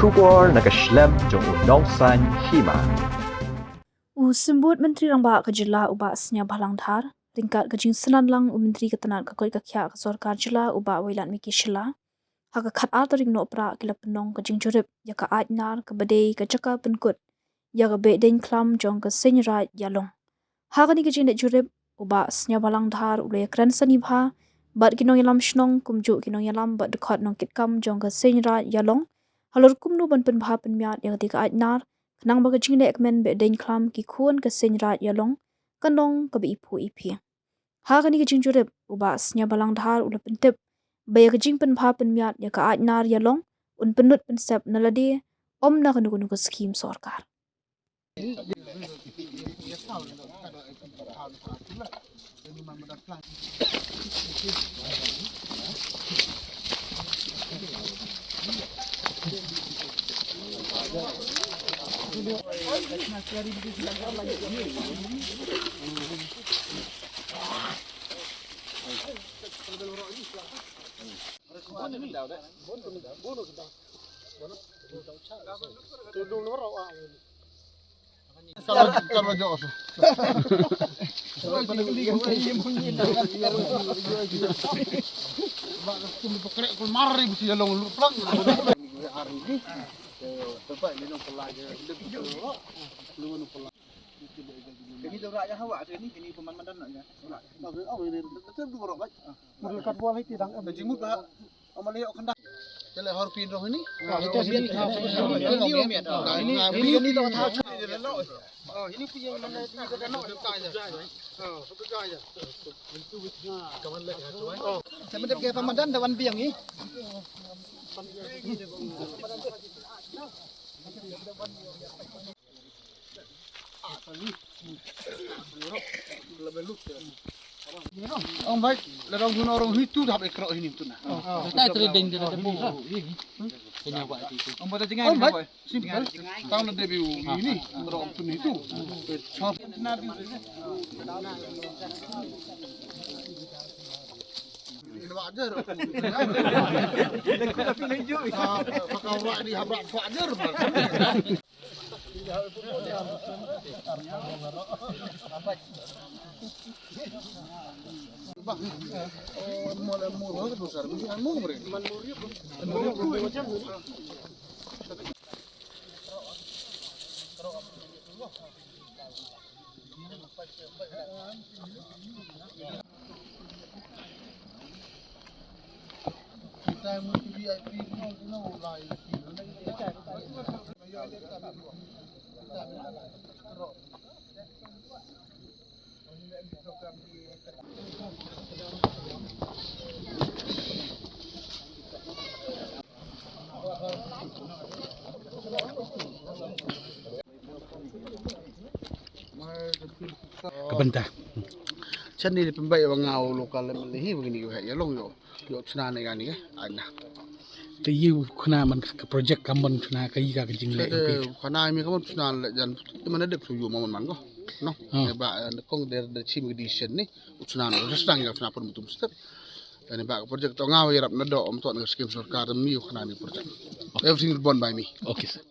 Shubor nakaslem jong unongsan Hima. Sembut Menteri Rangba Kejela Uba Sniawbha Langthar, ringkat kejing senan lang Menteri Ketenat Kakoi Kakya ke Sorkar Jela Uba Wailat Miki Shela, haka khat altering no pra kila penong kejing Jurip, ya ka Aitnar ke Badai ke Jaka Pynlut, ya ka Bedain Klam jong ke Senyrat Ïalong. Haka ni kejing dek Jurip Uba Sniawbha Langthar ulai kran Sniawbha, bat kinong yalam shnong kumjuk kinong yalam bat dekat nong kitkam jong ke Senyrat Ïalong, halur kumnu ban Pynbha Pynmiat ya ketika Aitnar, Kenang baga jing dek men be dain klam ki kuan ke Senyrat Ïalong kanong ke be ipu ipi. Ha kani ke jing Jurip uba Sniawbha Langthar ula pentip baya ke jing Pynbha Pynmiat ya ka Aitnar Ïalong un Pynlut pensep naladi om na kanu ke skim sorkar. Ông baik, larang guna orang itu dah ekrak ini tu nah. Tak trading dia ada buah. Kena buat itu. Ông baca cengai ni apa? Simple. Tahun nanti biu ini, orang tu itu. Nabi. Ini wajar. Kita pilih hijau. Pakai wak di habak wajar. Bang, mulai murah tu besar, mungkin murah beri. Murah macam ni. Kita mesti VIP ni mulai. Kebentah. Sen ni Pynbha yang ngau lokal melihi begini juga Ïalong yo senang ni kan ni Aitnar. Tayu kena man ke projek kampung kena kai ka kejing le. Kena mi kamu senang dan mana dek suyu maman man ko. No. Ba kong der chim edition ni senang senang ya senang pun betul step. Dan ba projek to ngau yarap nado om to skim sorkar mi kena ni projek. Everything is born by me. Okay sir.